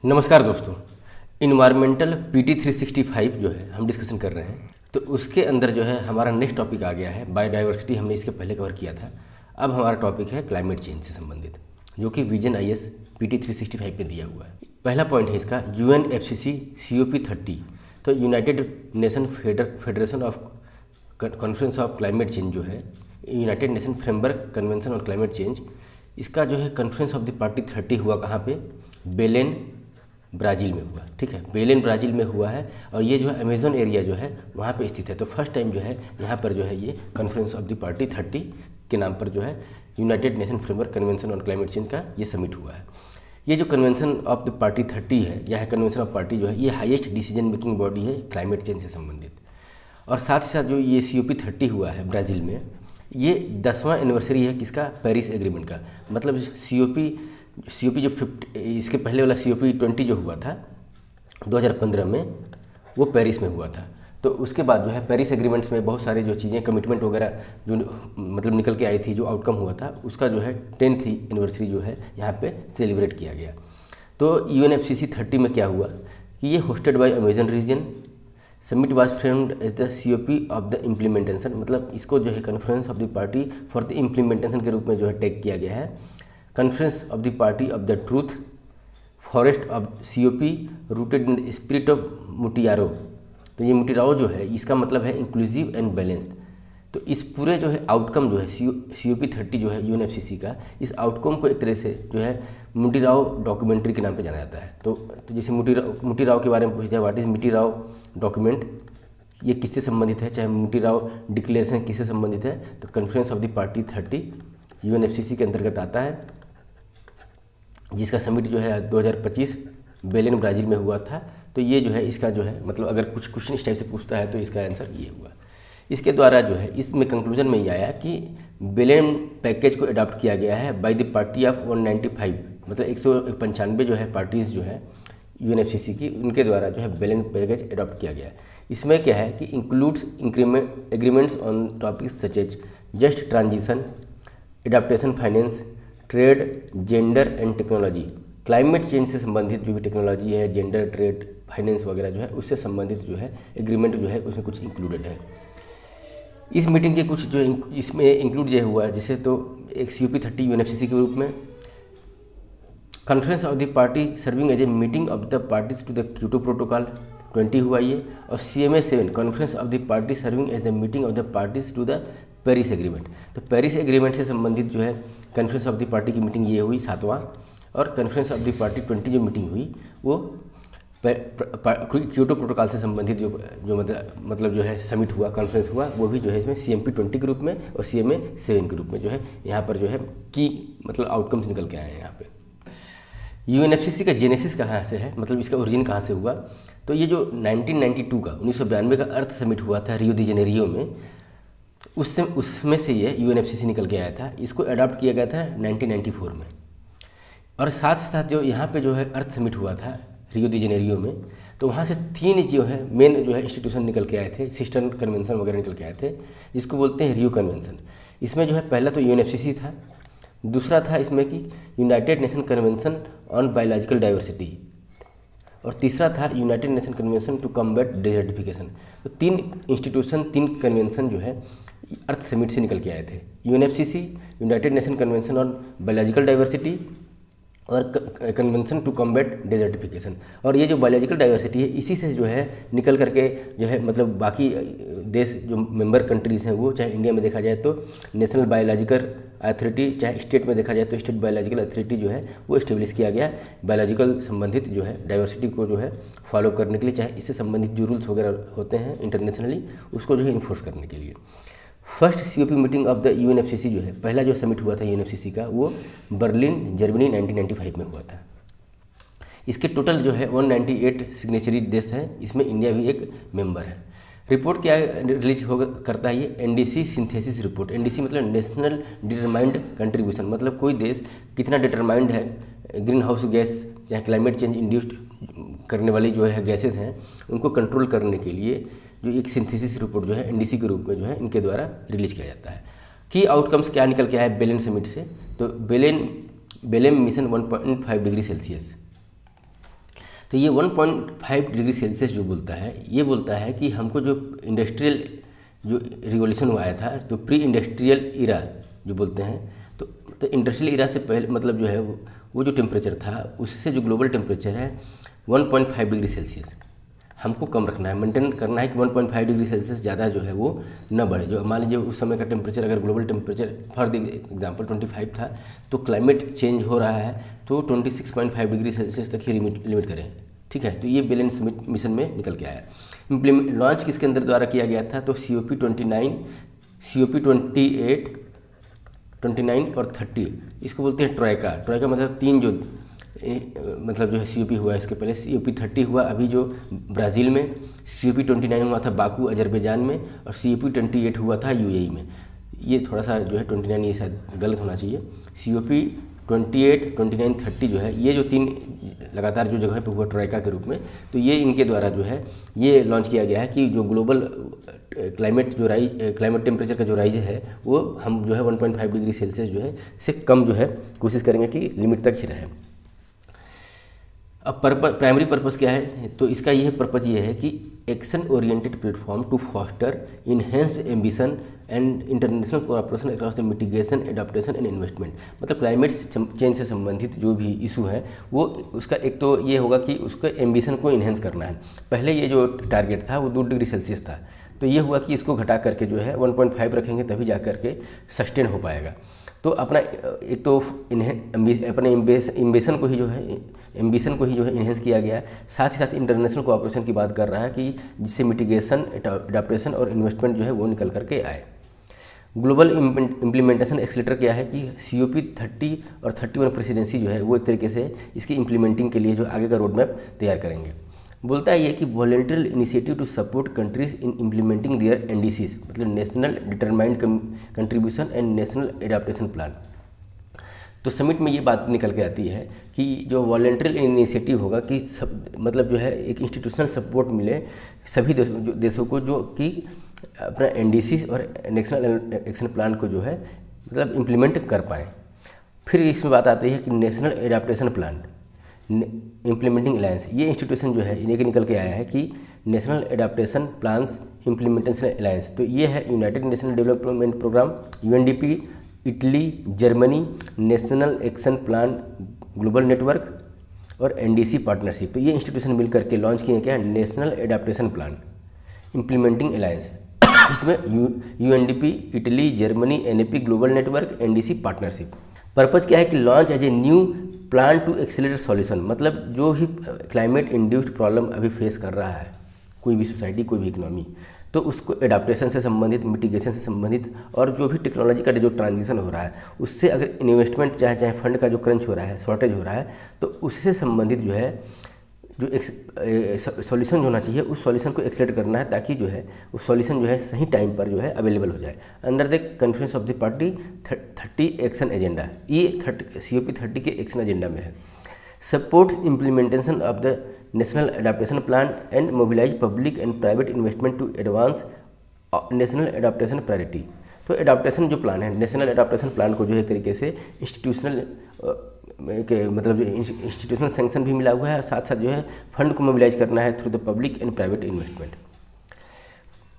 नमस्कार दोस्तों। Environmental PT 365 जो है हम डिस्कशन कर रहे हैं, तो उसके अंदर जो है हमारा नेक्स्ट टॉपिक आ गया है बायोडाइवर्सिटी। हमने इसके पहले कवर किया था। अब हमारा टॉपिक है क्लाइमेट चेंज से संबंधित, जो कि विजन आईएस पीटी 365 में दिया हुआ है। पहला पॉइंट है इसका यूएनएफसीसी COP30, तो United nation federation of conference of climate change जो है, United nation framework convention on climate change, इसका जो है कॉन्फ्रेंस ऑफ द पार्टी 30 हुआ कहाँ पे? बेलेन ब्राज़ील में हुआ। ठीक है, बेलेन ब्राज़ील में हुआ है और ये जो है अमेज़न एरिया जो है वहाँ पे स्थित है। तो फर्स्ट टाइम जो है यहाँ पर जो है ये कॉन्फ्रेंस ऑफ द पार्टी 30 के नाम पर जो है United nation framework convention on climate change का ये समिट हुआ है। ये जो कन्वेंशन ऑफ द पार्टी 30 है, यह कन्वेंशन ऑफ पार्टी जो है ये हाईएस्ट डिसीजन मेकिंग बॉडी है क्लाइमेट चेंज से संबंधित। और साथ ही साथ जो ये COP30 हुआ है ब्राज़ील में, ये 10वां एनिवर्सरी है किसका? पेरिस एग्रीमेंट का। मतलब COP जो 50, इसके पहले वाला COP20 जो हुआ था 2015 में, वो पेरिस में हुआ था। तो उसके बाद जो है पेरिस एग्रीमेंट्स में बहुत सारी जो चीज़ें कमिटमेंट वगैरह जो मतलब निकल के आई थी, जो आउटकम हुआ था, उसका जो है 10th एनिवर्सरी जो है यहाँ पे सेलिब्रेट किया गया। तो UNFCCC 30 में क्या हुआ कि ये hosted by Amazon region, summit was framed as the COP of the implementation. मतलब इसको जो है conference of the party for the implementation के रूप में जो है टैग किया गया है। Conference of the party of the truth forest of COP rooted in the spirit of मुटियारो। तो ये मुटियारो जो है इसका मतलब है इंक्लूसिव एंड बैलेंस्ड। तो इस पूरे जो है आउटकम जो है COP30 जो है UNFCCC का, इस आउटकम को एक तरह से जो है मुटियारो डॉक्यूमेंट्री के नाम पे जाना जाता है। तो जैसे मुटियारो के बारे में पूछा जाए, व्हाट इज मुटियारो डॉक्यूमेंट, ये किससे संबंधित है, चाहे मुटियारो डिक्लेरेशन किससे संबंधित है, तो conference of the party 30 UNFCCC के अंतर्गत आता है, जिसका समिट जो है 2025 बेलेन ब्राज़ील में हुआ था। तो ये जो है इसका जो है मतलब अगर कुछ क्वेश्चन इस टाइप से पूछता है तो इसका आंसर ये हुआ। इसके द्वारा जो है इसमें कंक्लूजन में ये आया कि बेलेन पैकेज को अडॉप्ट किया गया है बाय द पार्टी ऑफ 195, मतलब 195 जो है पार्टीज़ जो है UNFCCC की, उनके द्वारा जो है बेलेन पैकेज अडॉप्ट किया गया है। इसमें क्या है कि includes agreements on topics such as just transition, adaptation finance, trade, gender and technology. Climate change से संबंधित जो भी टेक्नोलॉजी है, जेंडर, ट्रेड, फाइनेंस वगैरह जो है उससे संबंधित जो है एग्रीमेंट जो है उसमें कुछ इंक्लूडेड है। इस मीटिंग के कुछ जो इसमें इंक्लूड जो हुआ है, जैसे तो एक COP30 UNFCCC के रूप में, conference of the party serving as a meeting of the parties to the Kyoto protocol 20 हुआ ये, और CMA7 conference of the party serving as the meeting of the parties to the Paris agreement. तो Paris agreement से संबंधित जो है conference of the party की meeting ये हुई 7वां, और कॉन्फ्रेंस ऑफ द पार्टी 20 जो मीटिंग हुई वो क्योटो प्रोटोकॉल से संबंधित जो मतलब जो है समिट हुआ, कॉन्फ्रेंस हुआ, वो भी जो है इसमें CMP20 के रूप में और CMA7 के रूप में जो है यहाँ पर जो है की मतलब आउटकम्स निकल के आए हैं यहाँ पे। UNFCCC का जेनेसिस कहाँ से है, मतलब इसका ओरिजिन कहाँ से हुआ, तो ये जो 1992 का 1992 का अर्थ समिट हुआ था रियो दी जेनेरियो में, उसमें से ये UNFCCC निकल के आया था। इसको अडॉप्ट किया गया था 1994 में। और साथ साथ जो यहाँ पे जो है अर्थ समिट हुआ था रियो दी जेनेरियो में, तो वहाँ से 3 जो है मेन जो है इंस्टीट्यूशन निकल के आए थे, सिस्टर कन्वेंशन वगैरह निकल के आए थे, जिसको बोलते हैं रियो कन्वेंशन। इसमें जो है पहला तो UNFCCC था, दूसरा था इसमें कि United Nation convention on biological diversity, और तीसरा था United Nation convention to combat desertification. तो 3 इंस्टीट्यूशन, 3 कन्वेंशन जो है अर्थ समिट से निकल के आए थे। UNFCCC, United Nation convention on biological diversity, और कन्वेंशन टू कॉम्बैट डेजर्टिफिकेशन। और ये जो बायोलॉजिकल डाइवर्सिटी है इसी से जो है निकल करके जो है मतलब बाकी देश जो मेंबर कंट्रीज़ हैं, वो चाहे इंडिया में देखा जाए तो नेशनल बायोलॉजिकल अथॉरिटी, चाहे स्टेट में देखा जाए तो स्टेट बायोलॉजिकल अथॉरिटी जो है वो इस्टेब्लिश किया गया बायोलॉजिकल संबंधित जो है डाइवर्सिटी को जो है फॉलो करने के लिए, चाहे इससे संबंधित जो रूल्स वगैरह होते हैं इंटरनेशनली उसको जो है इन्फोर्स करने के लिए। First COP meeting of the UNFCCC जो है, पहला जो समिट हुआ था UNFCCC का, वो बर्लिन जर्मनी 1995 में हुआ था। इसके टोटल जो है 198 सिग्नेचरी देश हैं, इसमें इंडिया भी एक मेंबर है। रिपोर्ट क्या रिलीज करता है ये? NDC synthesis report. NDC मतलब नेशनल डिटरमाइंड कंट्रीब्यूशन, मतलब कोई देश कितना डिटरमाइंड है ग्रीन हाउस गैस या क्लाइमेट चेंज इंड्यूस्ड करने वाली जो है गैसेस हैं उनको कंट्रोल करने के लिए जो एक सिंथेसिस रिपोर्ट जो है NDC के रूप में जो है इनके द्वारा रिलीज किया जाता है। की आउटकम्स क्या निकल के आया है बेलेन समिट से? तो बेलेन मिशन 1.5 डिग्री सेल्सियस तो ये 1.5 डिग्री सेल्सियस जो बोलता है, ये बोलता है कि हमको जो इंडस्ट्रियल जो रिवॉल्यूशन आया था, तो प्री इंडस्ट्रियल इरा जो बोलते हैं, तो इंडस्ट्रियल इरा से पहले मतलब जो है वो जो टेम्परेचर था उससे जो ग्लोबल टेम्परेचर है 1.5 डिग्री सेल्सियस हमको कम रखना है, मेंटेन करना है कि 1.5 डिग्री सेल्सियस ज़्यादा जो है वो न बढ़े। जो मान लीजिए उस समय का टेम्परेचर अगर global temperature for the example 25 था, तो क्लाइमेट चेंज हो रहा है तो 26.5 डिग्री सेल्सियस तक ही लिमिट करें, ठीक है। तो ये बैलेंस मिशन में निकल के आया। लॉन्च किसके अंदर द्वारा किया गया था, तो COP29, COP28, 29 और 30, इसको बोलते हैं ट्रोइका। ट्रोइका मतलब तीन जो मतलब जो है COP हुआ है, इसके पहले COP30 हुआ अभी जो ब्राज़ील में, COP29 हुआ था बाकू अजरबैजान में, और COP28 हुआ था UAE में। ये थोड़ा सा जो है 29 ये शायद गलत होना चाहिए। COP28, 29, 30 जो है ये जो तीन लगातार जो जगह पे हुआ ट्रोइका के रूप में, तो ये इनके द्वारा जो है ये लॉन्च किया गया है कि जो ग्लोबल क्लाइमेट टेम्परेचर का जो राइज है वो हम जो है 1.5 डिग्री सेल्सियस जो है से कम जो है कोशिश करेंगे कि लिमिट तक ही रहे। अब प्राइमरी पर्पस क्या है, तो इसका यह पर्पज ये है कि action oriented platform to foster enhanced ambition and international cooperation across the mitigation, adaptation and investment. मतलब क्लाइमेट चेंज से संबंधित जो भी इशू है वो उसका एक तो ये होगा कि उसका एम्बिशन को इन्हेंस करना है। पहले ये जो टारगेट था वो 2 डिग्री सेल्सियस था, तो ये हुआ कि इसको घटा करके जो है 1.5 रखेंगे तभी जा करके सस्टेन हो पाएगा। तो अपना एक तो अपने एम्बिशन को ही जो है इन्हेंस किया गया, साथ ही साथ इंटरनेशनल कोऑपरेशन की बात कर रहा है कि जिससे मिटिगेशन, एडाप्टेशन और इन्वेस्टमेंट जो है वो निकल करके आए। ग्लोबल इम्प्लीमेंटेशन एक्सीलरेटर क्या है कि COP30 और 31 प्रेसिडेंसी जो है वो एक तरीके से इसकी इम्प्लीमेंटिंग के लिए जो आगे का रोड मैप तैयार करेंगे। बोलता है ये कि voluntary initiative to support countries in implementing their NDCs, मतलब national determined contribution and national adaptation plan. तो समिट में ये बात निकल के आती है कि जो वॉलंटरी इनिशिएटिव होगा कि मतलब जो है एक इंस्टीट्यूशनल सपोर्ट मिले सभी देशों को जो कि अपना NDCs और नेशनल एक्शन प्लान को जो है मतलब इम्प्लीमेंट कर पाएँ। फिर इसमें बात आती है कि national adaptation plan implementing alliance, ये इंस्टीट्यूशन जो है इन्हें के निकल के आया है कि national adaptation plans implementation alliance. तो ये है United national development program, UNDP, Italy, Germany, national action plan global network और NDC पार्टनरशिप। तो ये इंस्टीट्यूशन मिल करके लॉन्च किए क्या है national adaptation plan implementing alliance. इसमें UNDP, Italy, Germany, NAP global network, NDC partnership. Purpose क्या है कि launch as a new plan to accelerate solution, मतलब जो ही क्लाइमेट इंड्यूस्ड प्रॉब्लम अभी फेस कर रहा है कोई भी सोसाइटी, कोई भी इकोनॉमी, तो उसको एडाप्टेशन से संबंधित, मिटिगेशन से संबंधित और जो भी टेक्नोलॉजी का जो ट्रांजिशन हो रहा है उससे अगर इन्वेस्टमेंट चाहे फंड का जो क्रंच हो रहा है, शॉर्टेज हो रहा है, तो उससे संबंधित जो है जो सॉल्यूशन होना चाहिए उस सॉल्यूशन को एक्सलेट करना है, ताकि जो है उस सॉल्यूशन जो है सही टाइम पर जो है अवेलेबल हो जाए। Under the conference of the party 30 action agenda, ये COP30 के एक्शन एजेंडा में है। Supports implementation of the national adaptation plan and mobilize public and private investment to advance national adaptation priority. तो एडाप्टेशन जो plan है, national adaptation plan को जो है एक तरीके से इंस्टीट्यूशनल के मतलब जो इंस्टीट्यूशनल सैंक्शन भी मिला हुआ है, साथ साथ जो है फंड को मोबिलाइज करना है through the public and private investment.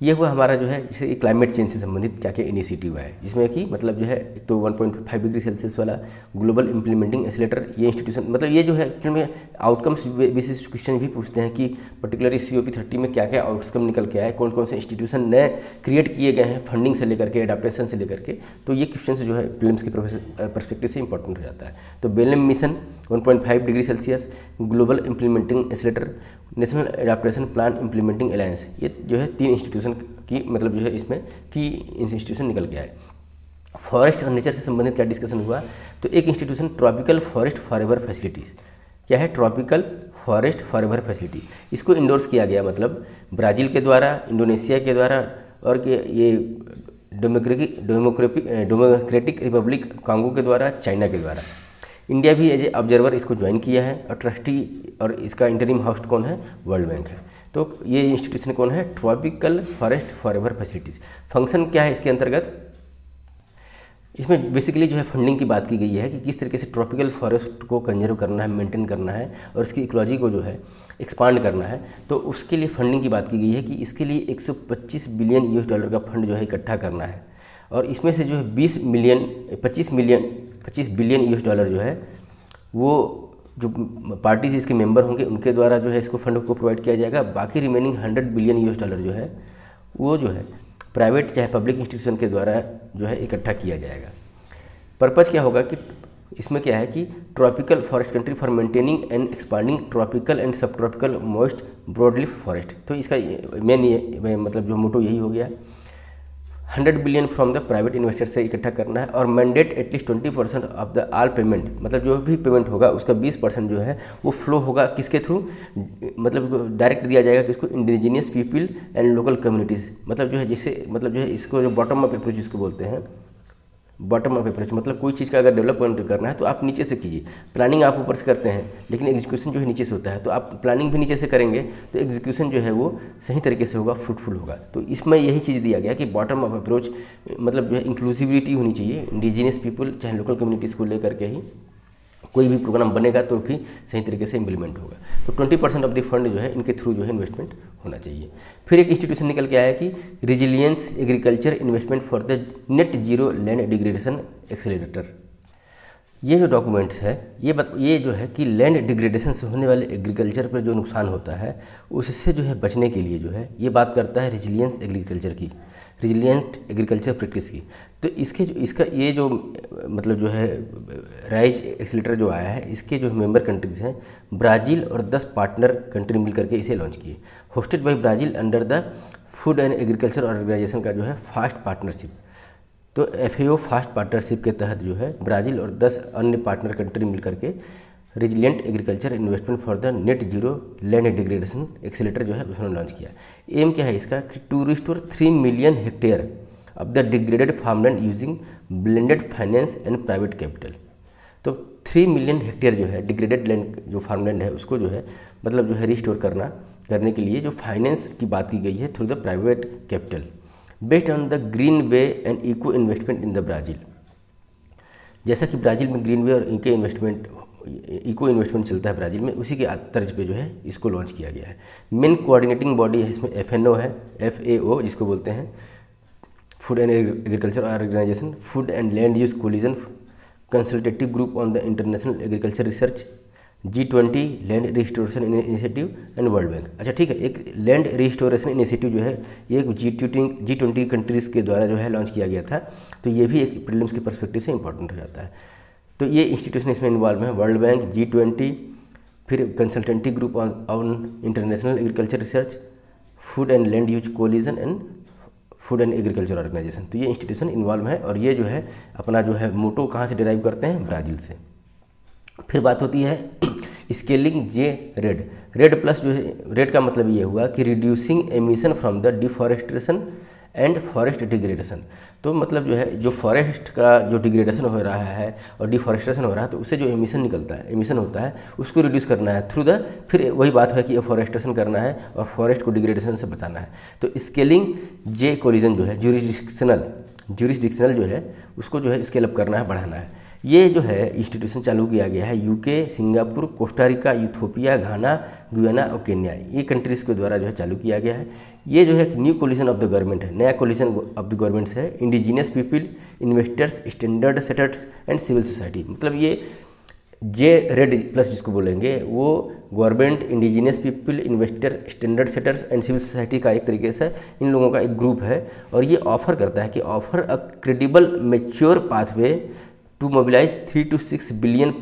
ये हुआ हमारा जो है जैसे क्लाइमेट चेंज से संबंधित क्या क्या इनिशिएटिव है, जिसमें कि मतलब जो है एक तो 1.5 डिग्री सेल्सियस वाला ग्लोबल इम्प्लीमेंटिंग एक्सीलरेटर, ये इंस्टीट्यूशन मतलब ये जो है एक्चुअल में आउटकम्स बेसिस क्वेश्चन भी पूछते हैं कि पर्टिकुलरली COP30 में क्या क्या आउटकम निकल के आए, कौन कौन से इंस्टीट्यूशन नए क्रिएट किए गए हैं फंडिंग से लेकर के, एडाप्टेशन से लेकर के। तो ये क्वेश्चन जो है प्रीलिम्स के परस्पेक्टिव से इंपॉर्टेंट हो जाता है। तो Belem mission 1.5 degree Celsius, global implementing accelerator, national adaptation plan implementing alliance, ये जो है 3 इंस्टीट्यूशन की मतलब जो है इसमें की इंस्टीट्यूशन निकल के आए। फॉरेस्ट और नेचर से संबंधित क्या डिस्कशन हुआ, तो एक institution tropical forest forever facilities, क्या है ट्रॉपिकल फॉरेस्ट फॉरएवर फैसिलिटी, इसको इंडोर्स किया गया मतलब ब्राज़ील के द्वारा, इंडोनेशिया के द्वारा और ये डेमोक्रेटिक रिपब्लिक कांगो के द्वारा, चाइना के द्वारा। इंडिया भी एज ए ऑब्जर्वर इसको ज्वाइन किया है और ट्रस्टी और इसका इंटरिम होस्ट कौन है, वर्ल्ड बैंक है। तो ये इंस्टीट्यूशन कौन है, tropical forest forever facilities. Function क्या है इसके अंतर्गत, इसमें बेसिकली जो है फंडिंग की बात की गई है कि किस तरीके से ट्रॉपिकल फॉरेस्ट को कंजर्व करना है, मेंटेन करना है और इसकी इकोलॉजी को जो है एक्सपांड करना है। तो उसके लिए फंडिंग की बात की गई है कि इसके लिए 125 बिलियन यूएस डॉलर का फंड जो है इकट्ठा करना है और इसमें से जो है 25 बिलियन यूएस डॉलर जो है वो जो पार्टीज इसके मेंबर होंगे उनके द्वारा जो है इसको फंड को प्रोवाइड किया जाएगा। बाकी रिमेनिंग 100 बिलियन यूएस डॉलर जो है वो जो है प्राइवेट चाहे पब्लिक इंस्टीट्यूशन के द्वारा जो है इकट्ठा किया जाएगा। पर्पज़ क्या होगा कि इसमें क्या है कि tropical forest country for maintaining and expanding tropical and सब ट्रॉपिकल मॉइस्ट ब्रॉडलीफ फॉरेस्ट। तो इसका मेन मतलब जो मोटो यही हो गया, 100 billion from the private investor से इकट्ठा करना है और mandate at least 20% of the all payment, मतलब जो भी पेमेंट होगा उसका 20% जो है वो फ्लो होगा किसके थ्रू, मतलब डायरेक्ट दिया जाएगा किसको, indigenous people and local communities. मतलब जो है जिससे मतलब जो है इसको जो बॉटम अप अप्रोच इसको बोलते हैं, बॉटम अप अप्रोच मतलब कोई चीज़ का अगर डेवलपमेंट करना है तो आप नीचे से कीजिए। प्लानिंग आप ऊपर से करते हैं लेकिन एग्जीक्यूशन जो है नीचे से होता है, तो आप प्लानिंग भी नीचे से करेंगे तो एग्जीक्यूशन जो है वो सही तरीके से होगा, फ्रूटफुल होगा। तो इसमें यही चीज़ दिया गया कि बॉटम अप अप्रोच मतलब जो है इंक्लूसिविटी होनी चाहिए, इंडिजिनियस पीपल चाहे लोकल कम्युनिटीज़ को लेकर के ही कोई भी प्रोग्राम बनेगा तो भी सही तरीके से इम्प्लीमेंट होगा। तो 20% ऑफ द फंड जो है इनके थ्रू जो है इन्वेस्टमेंट होना चाहिए। फिर एक इंस्टीट्यूशन निकल के आया कि resilience agriculture investment for the net zero land degradation accelerator. ये जो डॉक्यूमेंट्स है ये जो है कि लैंड डिग्रेडेशन से होने वाले एग्रीकल्चर पर जो नुकसान होता है उससे जो है बचने के लिए जो है ये बात करता है रिजिलियंस एग्रीकल्चर की, रिजिलियंट एग्रीकल्चर प्रैक्टिस की। तो इसका ये जो मतलब जो है राइज एक्सीलरेटर जो आया है इसके जो मेंबर कंट्रीज़ हैं ब्राज़ील और 10 पार्टनर कंट्री मिल करके इसे लॉन्च किए। Hosted by Brazil under the food and agriculture organization का जो है फास्ट पार्टनरशिप। तो FAO फास्ट पार्टनरशिप के तहत जो है ब्राज़ील और 10 अन्य पार्टनर कंट्री मिल करके resilient agriculture investment for the net zero land degradation accelerator जो है उसने लॉन्च किया। एम क्या है इसका कि to restore 3 million hectare of the degraded farmland using blended finance and private capital. तो 3 मिलियन हेक्टेयर जो है डिग्रेडेड लैंड जो फार्मलैंड है उसको जो है मतलब जो है रिस्टोर करने के लिए जो फाइनेंस की बात की गई है through the private capital based on the green way and eco investment in the Brazil. जैसा कि ब्राज़ील में ग्रीन वे और इको इन्वेस्टमेंट चलता है ब्राज़ील में, उसी के तर्ज पे जो है इसको लॉन्च किया गया है। मेन कोऑर्डिनेटिंग बॉडी है इसमें FNO है, FAO जिसको बोलते हैं food and agriculture organization, food and land use coalition consultative group on the international agriculture research, G20 land restoration initiative and world bank. अच्छा ठीक है, एक लैंड रिस्टोरेशन इनिशिएटिव जो है ये G20 कंट्रीज़ के द्वारा जो है लॉन्च किया गया था। तो ये भी एक प्रीलिम्स के पर्सपेक्टिव से इंपॉर्टेंट हो जाता है। तो ये इंस्टीट्यूशन इसमें इन्वॉल्व है, वर्ल्ड बैंक, G20, फिर consultative group on international agriculture research, food and land use coalition and food and agriculture organisation. तो ये इंस्टीट्यूशन इन्वॉल्व है और ये जो है अपना जो है मोटो कहाँ से डिराइव करते हैं, ब्राज़ील से। फिर बात होती है स्केलिंग रेड प्लस जो है, रेड का मतलब ये हुआ कि reducing emission from the deforestation and forest degradation. तो मतलब जो है जो फॉरेस्ट का जो डिग्रेडेशन हो रहा है और डिफॉरेस्टेशन हो रहा है तो उससे जो एमिशन होता है उसको रिड्यूस करना है थ्रू द, फिर वही बात है कि फॉरेस्टेशन करना है और फॉरेस्ट को डिग्रेडेशन से बचाना है। तो स्केलिंग कोलिजन जो है ज्यूरिसडिक्शनल जो है उसको जो है स्केल अप करना है, बढ़ाना है। ये जो है इंस्टीट्यूशन चालू किया गया है UK, सिंगापुर, कोस्टारिका, यूथोपिया, घाना, गुयाना और केन्या, ये कंट्रीज़ के द्वारा जो है चालू किया गया है। ये जो है new coalition of the government है, नया कोलिशन ऑफ द गवर्नमेंट्स है, indigenous people, investors, standard setters and civil society. मतलब ये रेड प्लस जिसको बोलेंगे वो government, indigenous people, investor, standard setters and civil society का एक तरीके से इन लोगों का एक ग्रुप है। और ये ऑफर करता है कि offer a credible mature pathway to mobilize 3 to 6 billion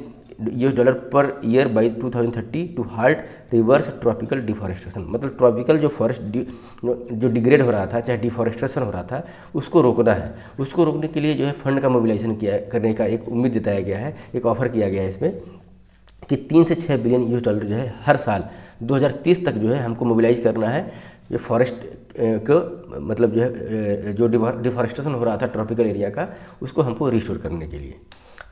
$US per year by 2030 to halt reverse tropical deforestation. मतलब ट्रॉपिकल जो फॉरेस्ट जो डिग्रेड हो रहा था, चाहे डिफॉरेस्टेशन हो रहा था, उसको रोकना है। उसको रोकने के लिए जो है फंड का मोबिलाइजेशन करने का एक उम्मीद जताया गया है, एक ऑफर किया गया है इसमें कि 3 से 6 बिलियन $US जो है हर साल 2030 तक जो है हमको मोबिलाइज करना है जो फॉरेस्ट को, मतलब जो है जो डिफॉरेस्टेशन हो रहा था ट्रॉपिकल एरिया का, उसको हमको रिस्टोर करने के लिए।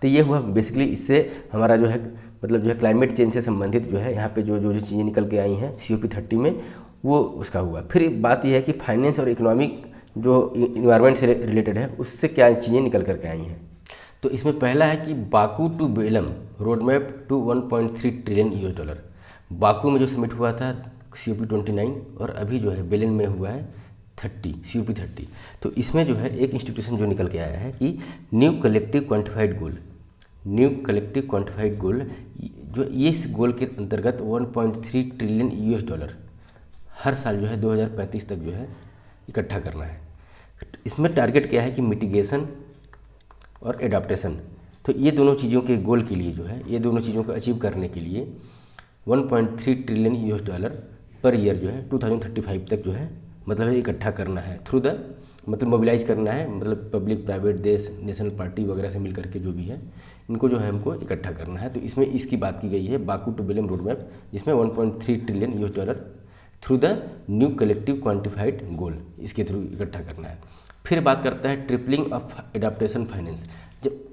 तो ये हुआ बेसिकली, इससे हमारा जो है मतलब जो है क्लाइमेट चेंज से संबंधित जो है यहाँ पे जो चीज़ें निकल के आई हैं COP30 में वो उसका हुआ। फिर बात यह है कि फाइनेंस और इकोनॉमिक जो इन्वायरमेंट से रिलेटेड है उससे क्या चीज़ें निकल करके आई हैं। तो इसमें पहला है कि Baku to Belem road map to 1.3 trillion US dollar. Baku में जो सबमिट हुआ था COP29 और अभी जो है बेलन में हुआ है 30 COP30। तो इसमें जो है एक इंस्टीट्यूशन जो निकल के आया है कि न्यू कलेक्टिव क्वान्टिफाइड गोल, न्यू कलेक्टिव क्वान्टिफाइड गोल, जो ये इस गोल के अंतर्गत 1.3 ट्रिलियन यूएस डॉलर हर साल जो है 2035 तक जो है इकट्ठा करना है। इसमें टारगेट क्या है कि मिटिगेशन और एडाप्टेशन, तो ये दोनों चीज़ों के गोल के लिए जो है, ये दोनों चीज़ों को अचीव करने के लिए 1.3 trillion US dollar per year जो है 2035 तक जो है मतलब इकट्ठा करना है थ्रू द मतलब मोबिलाइज करना है, मतलब पब्लिक प्राइवेट देश नेशनल पार्टी वगैरह से मिल करके जो भी है इनको जो है हमको इकट्ठा करना है। तो इसमें इसकी बात की गई है Baku to Belem road map, जिसमें 1.3 trillion US dollar through the new collective quantified goal, इसके थ्रू इकट्ठा करना है। फिर बात करता है ट्रिपलिंग ऑफ एडाप्टेशन फाइनेंस।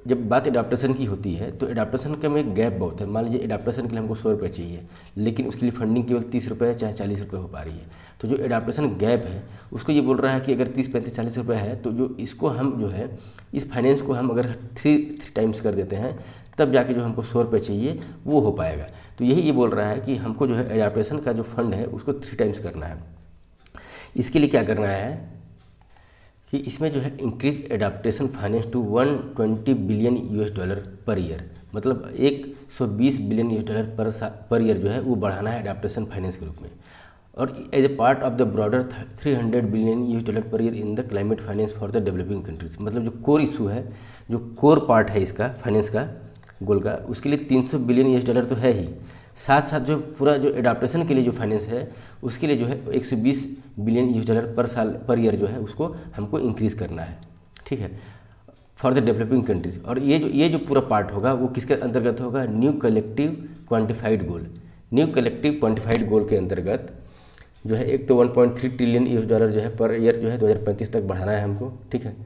जब बात एडाप्टेशन की होती है तो एडाप्टेशन का में गैप बहुत है। मान लीजिए एडाप्टेशन के लिए हमको 100 रुपये चाहिए, लेकिन उसके लिए फंडिंग केवल 30 रुपये चाहे 40 रुपये हो पा रही है। तो जो एडाप्टेशन गैप है उसको ये बोल रहा है कि अगर 30, 35, 40 रुपये है तो जो इसको हम जो है इस फाइनेंस को हम अगर 3 टाइम्स कर देते हैं तब जाके जो हमको 100 रुपये चाहिए वो हो पाएगा। तो यही ये बोल रहा है कि हमको जो है एडाप्टेशन का जो फंड है उसको 3 टाइम्स करना है। इसके लिए क्या करना है कि इसमें जो है increase adaptation finance to 120 billion US dollar per year, मतलब 120 billion US dollar per year जो है वो बढ़ाना है एडाप्टेशन फाइनेंस के रूप में। और as a part of the broader 300 billion US dollar per year in the climate finance for the developing countries, मतलब जो कोर इशू है, जो कोर पार्ट है इसका फाइनेंस का गोल का, उसके लिए 300 बिलियन यूएस डॉलर तो है ही, साथ साथ जो पूरा जो एडाप्टेशन के लिए जो फाइनेंस है उसके लिए जो है 120 billion US dollar per year जो है उसको हमको इंक्रीज़ करना है, ठीक है, फॉर द डेवलपिंग कंट्रीज। और ये जो पूरा पार्ट होगा वो किसके अंतर्गत होगा, न्यू कलेक्टिव क्वान्टिफाइड गोल। न्यू कलेक्टिव क्वान्टिफाइड गोल के अंतर्गत जो है एक तो 1.3 ट्रिलियन यूएस डॉलर जो है पर ईयर जो है 2035 तक बढ़ाना है हमको, ठीक है।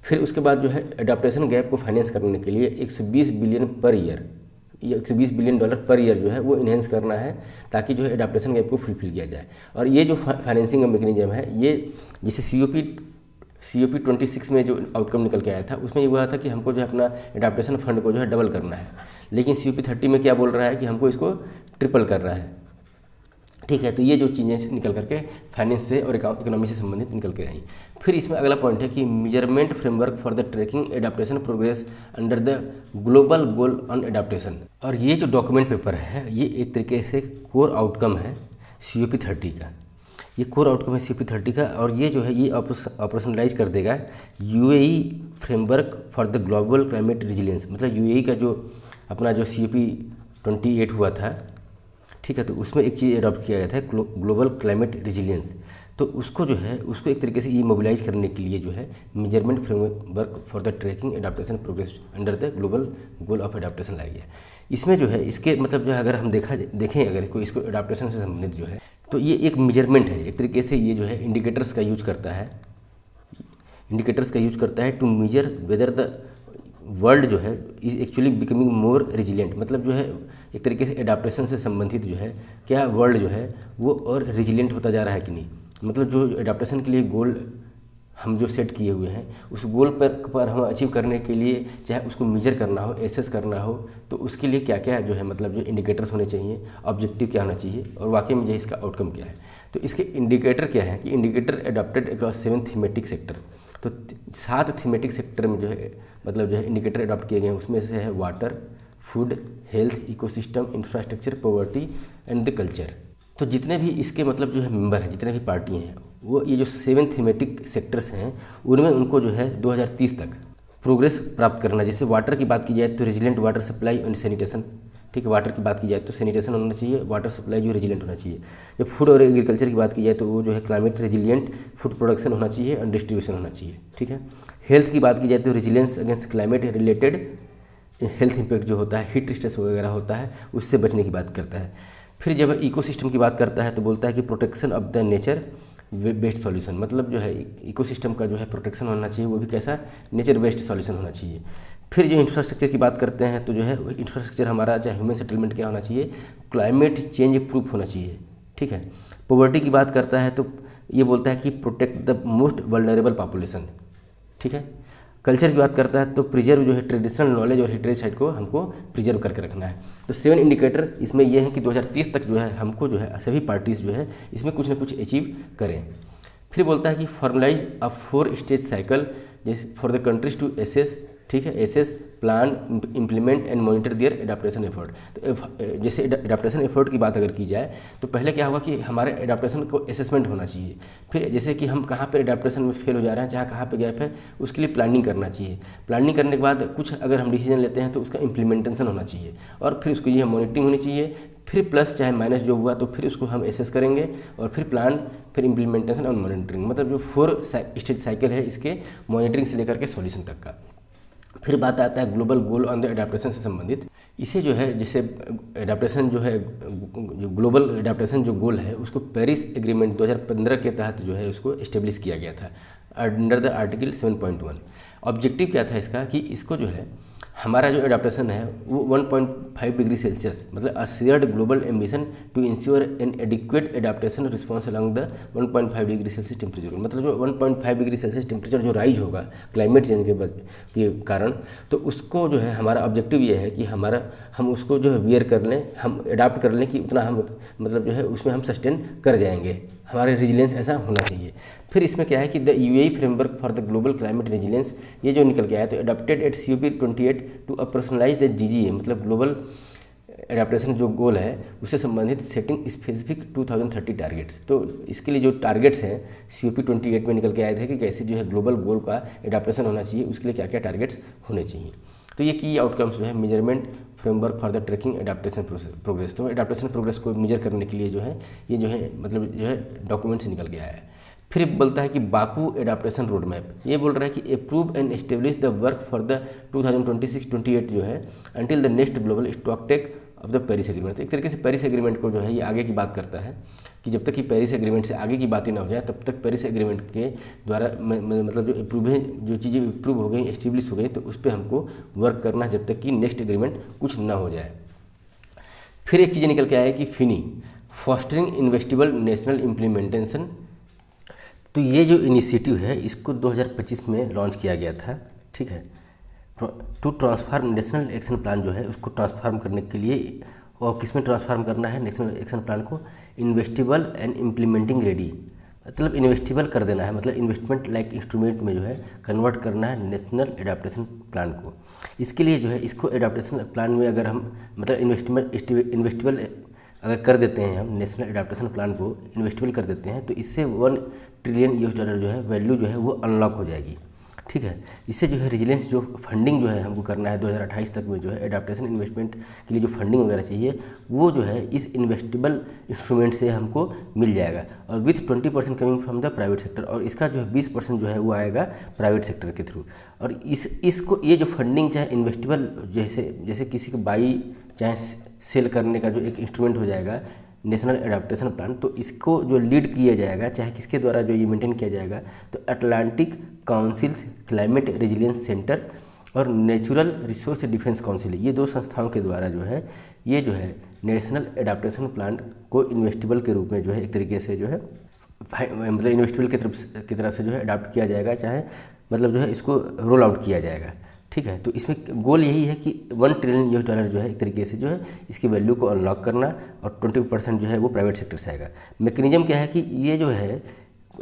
फिर उसके बाद जो है एडाप्टेशन गैप को फाइनेंस करने के लिए 120 billion per year, 120 billion dollar per year जो है वो इन्हेंस करना है ताकि जो है एडाप्टेशन गैप को फुलफिल किया जाए। और ये जो फाइनेंसिंग का मैकेनिज्म है, ये जिसे COP26 में जो आउटकम निकल के आया था उसमें ये हुआ था कि हमको जो है अपना एडाप्टेशन फंड को जो है डबल करना है, लेकिन COP30 में क्या बोल रहा है कि हमको इसको ट्रिपल करना है, ठीक है। तो ये जो चीज़ें निकल करके फाइनेंस से और इकोनॉमी से संबंधित निकल के आई। फिर इसमें अगला पॉइंट है कि measurement framework for the tracking adaptation progress under the global goal on adaptation. और ये जो डॉक्यूमेंट पेपर है ये एक तरीके से कोर आउटकम है COP30 का, ये कोर आउटकम है COP30 का। और ये जो है ये ऑपरेशनलाइज कर देगा UAE framework for the global climate resilience, मतलब UAE का जो अपना जो COP28 हुआ था, ठीक है, तो उसमें एक चीज़ अडॉप्ट किया गया था ग्लोबल क्लाइमेट रिजिलियंस। तो उसको जो है उसको एक तरीके से ये मोबिलाइज करने के लिए जो है measurement framework for the tracking adaptation progress under the global goal of adaptation लाया गया। इसमें जो है इसके मतलब जो है अगर हम देखें अगर कोई इसको एडाप्टेशन से संबंधित जो है तो ये एक मेजरमेंट है, एक तरीके से ये जो है इंडिकेटर्स का यूज करता है to measure whether the world जो है is actually becoming more resilient, मतलब जो है एक तरीके से एडाप्टेशन से संबंधित जो है क्या वर्ल्ड जो है वो और रिजिलियंट होता जा रहा है कि नहीं, मतलब जो एडाप्टेशन के लिए गोल हम जो सेट किए हुए हैं उस गोल पर हम अचीव करने के लिए चाहे उसको मेजर करना हो, एसेस करना हो, तो उसके लिए क्या क्या जो है मतलब जो इंडिकेटर्स होने चाहिए, ऑब्जेक्टिव क्या होना चाहिए और वाकई में जो है इसका आउटकम क्या है। तो इसके इंडिकेटर क्या है कि indicator adopted across 7 thematic sector, तो 7 थीमेटिक सेक्टर में जो है मतलब जो है इंडिकेटर अडॉप्ट किए गए हैं, उसमें से है water, food, health, ecosystem, infrastructure, poverty and the culture. तो जितने भी इसके मतलब जो है मेंबर हैं, जितने भी पार्टी हैं, वो ये जो 7 थीमेटिक सेक्टर्स हैं उनमें उनको जो है 2030 तक प्रोग्रेस प्राप्त करना। जैसे वाटर की बात की जाए तो resilient water supply and sanitation, ठीक है, वाटर की बात की जाए तो सैनिटेशन होना चाहिए, वाटर सप्लाई जो रेजिलेंट होना चाहिए। जब फूड और एग्रीकल्चर की बात की जाए तो वो जो है क्लाइमेट रेजिलिएंट फूड प्रोडक्शन होना चाहिए और डिस्ट्रीब्यूशन होना चाहिए, ठीक है। हेल्थ की बात की जाए तो resilience against climate related health impact जो होता है, हीट स्ट्रेस वगैरह होता है, उससे बचने की बात करता है। फिर जब इकोसिस्टम की बात करता है तो बोलता है कि protection of the nature based solution, मतलब जो है इकोसिस्टम का जो है प्रोटेक्शन होना चाहिए, वो भी कैसा, नेचर बेस्ड सॉल्यूशन होना चाहिए। फिर जो इंफ्रास्ट्रक्चर की बात करते हैं तो जो है इंफ्रास्ट्रक्चर हमारा चाहे ह्यूमन सेटलमेंट क्या होना चाहिए, क्लाइमेट चेंज प्रूफ होना चाहिए, ठीक है। पॉवर्टी की बात करता है तो ये बोलता है कि protect the most vulnerable population, ठीक है। कल्चर की बात करता है तो प्रिजर्व जो है ट्रेडिशनल नॉलेज और हेरिटेज साइट को हमको प्रिजर्व करके रखना है। तो 7 इंडिकेटर इसमें ये है कि 2030 तक जो है हमको जो है सभी पार्टीज जो है इसमें कुछ ना कुछ अचीव करें। फिर बोलता है कि फॉर्मलाइज अ 4 स्टेज साइकिल जैसे for the countries to assess, ठीक है, assess, plan, implement and monitor their adaptation effort. तो जैसे एडाप्टेशन एफर्ट की बात अगर की जाए तो पहले क्या होगा कि हमारे एडाप्टेशन को असेसमेंट होना चाहिए। फिर जैसे कि हम कहाँ पर एडाप्टेशन में फेल हो जा रहे हैं, चाहे कहाँ पे गैप है, उसके लिए प्लानिंग करना चाहिए। प्लानिंग करने के बाद कुछ अगर हम डिसीजन लेते हैं तो उसका इम्प्लीमेंटेशन होना चाहिए और फिर उसको ये मॉनिटरिंग होनी चाहिए। फिर प्लस चाहे माइनस जो हुआ तो फिर उसको हम एसेस करेंगे और फिर प्लान, फिर इम्प्लीमेंटेशन और मॉनिटरिंग, मतलब जो 4 स्टेज साइकिल है इसके मॉनिटरिंग से लेकर के सॉल्यूशन तक का। फिर बात आता है global goal on the adaptation से संबंधित। इसे जो है जैसे एडाप्टेशन जो है, जो ग्लोबल एडाप्टेशन जो गोल है उसको पेरिस एग्रीमेंट 2015 के तहत जो है उसको इस्टेब्लिश किया गया था अंडर द आर्टिकल 7.1। ऑब्जेक्टिव क्या था इसका कि इसको जो है हमारा जो एडाप्टेशन है वो 1.5 डिग्री सेल्सियस, मतलब a shared global ambition to ensure an adequate adaptation response along the 1.5 degree Celsius temperature. मतलब जो 1.5 डिग्री सेल्सियस टेम्परेचर जो राइज होगा क्लाइमेट चेंज के कारण, तो उसको जो है हमारा ऑब्जेक्टिव ये है कि हम उसको जो है वियर कर लें, हम एडाप्ट कर लें कि उतना हम मतलब जो है उसमें हम सस्टेन कर जाएंगे, हमारे रेजिलेंस ऐसा होना चाहिए। फिर इसमें क्या है कि the UAE framework for the global climate resilience, ये जो निकल के आया तो adopted at COP28 to operationalize the GGA, मतलब ग्लोबल एडाप्टेशन जो गोल है उससे संबंधित सेटिंग स्पेसिफिक 2030 टारगेट्स। तो इसके लिए जो टारगेट्स हैं COP28 में निकल के आए थे कि कैसे जो है ग्लोबल गोल का एडाप्टेशन होना चाहिए, उसके लिए क्या क्या टारगेट्स होने चाहिए। तो ये की आउटकम्स जो है measurement framework for the tracking adaptation progress. तो एडाप्टेशन प्रोग्रेस को मेजर करने के लिए जो है ये जो है मतलब जो है डॉक्यूमेंट से निकल के आया है। फिर बोलता है कि बाकू एडाप्टेशन रोड मैप, ये बोल रहा है कि approve and establish the work for the 2026-28 जो है until the next global stock take of the Paris agreement. तो एक तरीके से पेरिस एग्रीमेंट को जो है ये आगे की बात करता है कि जब तक कि पेरिस एग्रीमेंट से आगे की बातें ना हो जाए तब तक पेरिस एग्रीमेंट के द्वारा मतलब जो अप्रूव है, जो चीज़ें अप्रूव हो गई, एस्टेब्लिश हो गई, तो उस पर हमको वर्क करना है जब तक कि नेक्स्ट एग्रीमेंट कुछ ना हो जाए। फिर एक चीज़ निकल के आया कि फिनी फॉस्टरिंग इन्वेस्टिबल नेशनल इम्प्लीमेंटेशन। तो ये जो इनिशिएटिव है इसको 2025 में लॉन्च किया गया था, ठीक है, to transform national action plan जो है उसको ट्रांसफार्म करने के लिए, और किस में ट्रांसफार्म करना है नेशनल एक्शन प्लान को, इन्वेस्टिबल एंड इम्प्लीमेंटिंग रेडी, मतलब इन्वेस्टिबल कर देना है, मतलब इन्वेस्टमेंट लाइक इंस्ट्रूमेंट में जो है कन्वर्ट करना है नेशनल एडाप्टेशन प्लान को। इसके लिए जो है इसको एडाप्टेशन प्लान में अगर हम मतलब इन्वेस्टिबल अगर कर देते हैं, हम नेशनल एडाप्टेशन प्लान को इन्वेस्टिबल कर देते हैं तो इससे $1 ट्रिलियन जो है वैल्यू जो है वो अनलॉक हो जाएगी, ठीक है। इससे जो है रेजिलेंस जो फंडिंग जो है हमको करना है 2028 तक में जो है एडाप्टेशन इन्वेस्टमेंट के लिए जो फंडिंग वगैरह चाहिए वो जो है इस इन्वेस्टेबल इंस्ट्रूमेंट से हमको मिल जाएगा, और with 20% coming from the private sector, और इसका जो है 20% जो है वो आएगा प्राइवेट सेक्टर के थ्रू। और इसको ये जो फंडिंग चाहे इन्वेस्टेबल जैसे किसी को बाई चाहे सेल करने का जो एक इंस्ट्रूमेंट हो जाएगा नेशनल एडाप्टेशन प्लान, तो इसको जो लीड किया जाएगा चाहे किसके द्वारा जो ये मेंटेन किया जाएगा, तो Atlantic councils climate resilience centre और नेचुरल रिसोर्स डिफेंस काउंसिल, ये 2 संस्थाओं के द्वारा जो है ये जो है नेशनल एडाप्टेशन प्लान को इन्वेस्टिबल के रूप में जो है एक तरीके से जो है मतलब इन्वेस्टिबल की तरफ से जो है अडाप्ट किया जाएगा, चाहे मतलब जो है इसको रोल आउट किया जाएगा, ठीक है। तो इसमें गोल यही है कि $1 ट्रिलियन जो है एक तरीके से जो है इसकी वैल्यू को अनलॉक करना, और 20% जो है वो प्राइवेट सेक्टर से आएगा। मैकेनिज्म क्या है कि ये जो है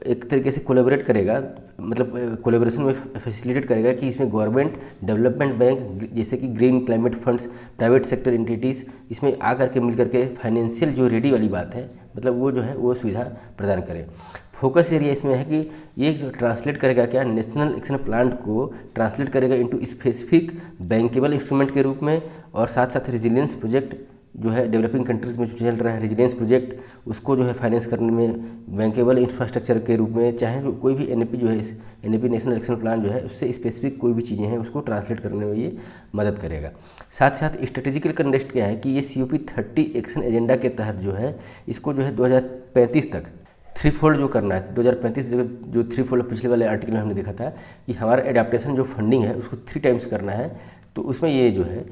एक तरीके से कोलैबोरेट करेगा, मतलब कोलैबोरेशन में फैसिलिटेट करेगा कि इसमें गवर्नमेंट, डेवलपमेंट बैंक जैसे कि green climate funds, private sector entities इसमें आ करके मिल करके फाइनेंशियल जो रेडी वाली बात है मतलब वो जो है वो सुविधा प्रदान करें। फोकस एरिया इसमें है कि ये जो ट्रांसलेट करेगा क्या, नेशनल एक्शन प्लान को ट्रांसलेट करेगा इनटू स्पेसिफिक बैंकेबल इंस्ट्रूमेंट के रूप में, और साथ साथ रेजिलियंस प्रोजेक्ट जो है डेवलपिंग कंट्रीज़ में जो चल रहा है रेजिलियंस प्रोजेक्ट उसको जो है फाइनेंस करने में बैंकेबल इंफ्रास्ट्रक्चर के रूप में, चाहे कोई भी NAP जो है इस NAP नेशनल एक्शन प्लान जो है उससे स्पेसिफिक कोई भी चीज़ें हैं उसको ट्रांसलेट करने में ये मदद करेगा। साथ साथ स्ट्रेटेजिकल कंटेक्स्ट क्या है कि ये COP30 एक्शन एजेंडा के तहत जो है इसको जो है 2035 तक 3-fold जो करना है। 2035 जो 3-fold पिछले वाले आर्टिकल में हमने देखा था कि हमारा एडाप्टेशन जो फंडिंग है उसको 3 टाइम्स करना है, तो उसमें ये जो है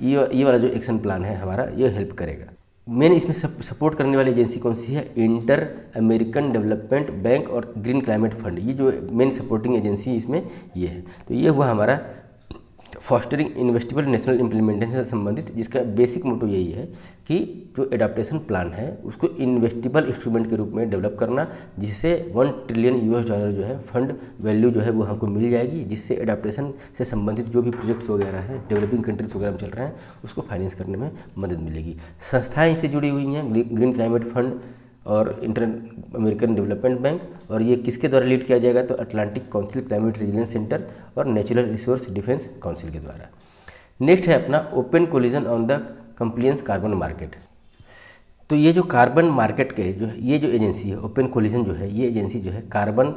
ये वाला जो एक्शन प्लान है हमारा ये हेल्प करेगा। मेन इसमें सपोर्ट करने वाली एजेंसी कौन सी है? इंटर अमेरिकन डेवलपमेंट बैंक और ग्रीन क्लाइमेट फंड, ये जो मेन सपोर्टिंग एजेंसी इसमें ये है। तो ये हुआ हमारा फॉस्टरिंग इन्वेस्टेबल नेशनल इम्प्लीमेंटेशन से संबंधित, जिसका बेसिक मोटो यही है कि जो एडाप्टेशन प्लान है उसको इन्वेस्टेबल इंस्ट्रूमेंट के रूप में डेवलप करना, जिससे $1 ट्रिलियन जो है फंड वैल्यू जो है वो हमको मिल जाएगी, जिससे एडाप्टेशन से संबंधित जो भी प्रोजेक्ट्स वगैरह हैं डेवलपिंग कंट्रीज वगैरह में चल रहे हैं उसको फाइनेंस करने में मदद मिलेगी। संस्थाएँ इससे जुड़ी हुई हैं, ग्रीन क्लाइमेट फंड और इंटर अमेरिकन डेवलपमेंट बैंक, और ये किसके द्वारा लीड किया जाएगा? तो Atlantic council climate resilience centre और नेचुरल रिसोर्स डिफेंस काउंसिल के द्वारा। नेक्स्ट है अपना open collision on the compliance carbon market. तो ये जो कार्बन मार्केट के जो ये जो एजेंसी है ओपन कोलिजन जो है, ये एजेंसी जो है कार्बन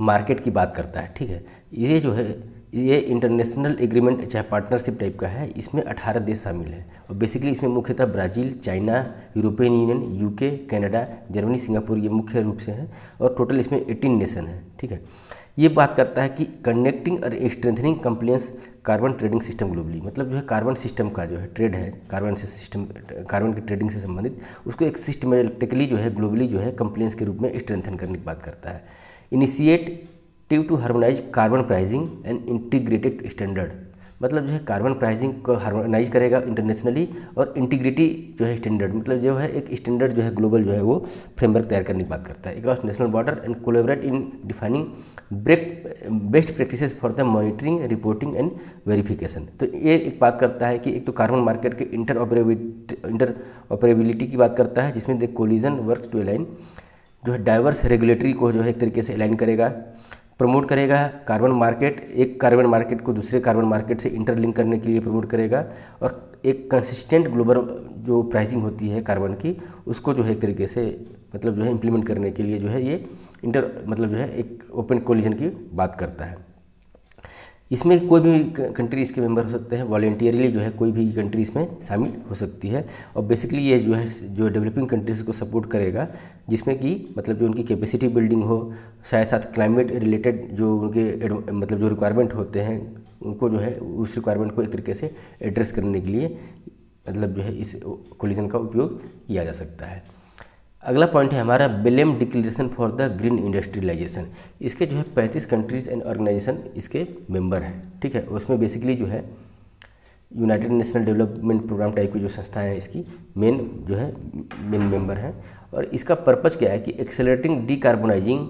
मार्केट की बात करता है, ठीक है। ये जो है ये इंटरनेशनल एग्रीमेंट चाहे पार्टनरशिप टाइप का है, इसमें 18 देश शामिल हैं और बेसिकली इसमें मुख्यतः Brazil, China, European union, UK, Canada, Germany, Singapore ये मुख्य रूप से हैं और टोटल इसमें 18 नेशन हैं, ठीक है। ये बात करता है कि कनेक्टिंग और strengthening compliance carbon trading system globally, मतलब जो है कार्बन सिस्टम का जो है ट्रेड है, कार्बन से सिस्टम कार्बन की ट्रेडिंग से संबंधित उसको एक सिस्टमेटिकली जो है ग्लोबली जो है कंप्लायंस के रूप में स्ट्रेंथन करने की बात करता है। Initiative to harmonize carbon pricing and integrated standard, मतलब जो है कार्बन प्राइसिंग को हार्मोनाइज करेगा इंटरनेशनली और इंटीग्रिटी जो है स्टैंडर्ड, मतलब जो है एक स्टैंडर्ड जो है ग्लोबल जो है वो फ्रेमवर्क तैयार करने की बात करता है। Across national border and collaborate in defining best practices for the monitoring, reporting and verification. तो ये एक बात करता है कि एक तो कार्बन मार्केट के इंटरऑपरेबिलिटी की बात करता है, जिसमें the coalition works to align जो है डाइवर्स रेगुलेटरी को जो है एक तरीके से अलाइन करेगा, प्रमोट करेगा कार्बन मार्केट, एक कार्बन मार्केट को दूसरे कार्बन मार्केट से इंटरलिंक करने के लिए प्रमोट करेगा और एक कंसिस्टेंट ग्लोबल जो प्राइसिंग होती है कार्बन की उसको जो है एक तरीके से मतलब जो है इम्प्लीमेंट करने के लिए जो है ये मतलब जो है एक ओपन कोलिजन की बात करता है। इसमें कोई भी कंट्री इसके मेंबर हो सकते हैं, वॉलेंटियरली जो है कोई भी कंट्री इसमें शामिल हो सकती है और बेसिकली ये जो है जो डेवलपिंग कंट्रीज़ को सपोर्ट करेगा, जिसमें कि मतलब जो उनकी कैपेसिटी बिल्डिंग हो, साथ साथ क्लाइमेट रिलेटेड जो उनके मतलब जो रिक्वायरमेंट होते हैं उनको जो है उस रिक्वायरमेंट को एक तरीके से एड्रेस करने के लिए मतलब जो है इस कोलिजन का उपयोग किया जा सकता है। अगला पॉइंट है हमारा Belem declaration for the green industrialization. इसके जो है 35 कंट्रीज़ एंड ऑर्गेनाइजेशन इसके मेंबर हैं, ठीक है। उसमें बेसिकली जो है United national development program type की जो संस्थाएं हैं इसकी मेन मेंबर हैं और इसका पर्पज़ क्या है कि accelerating decarbonizing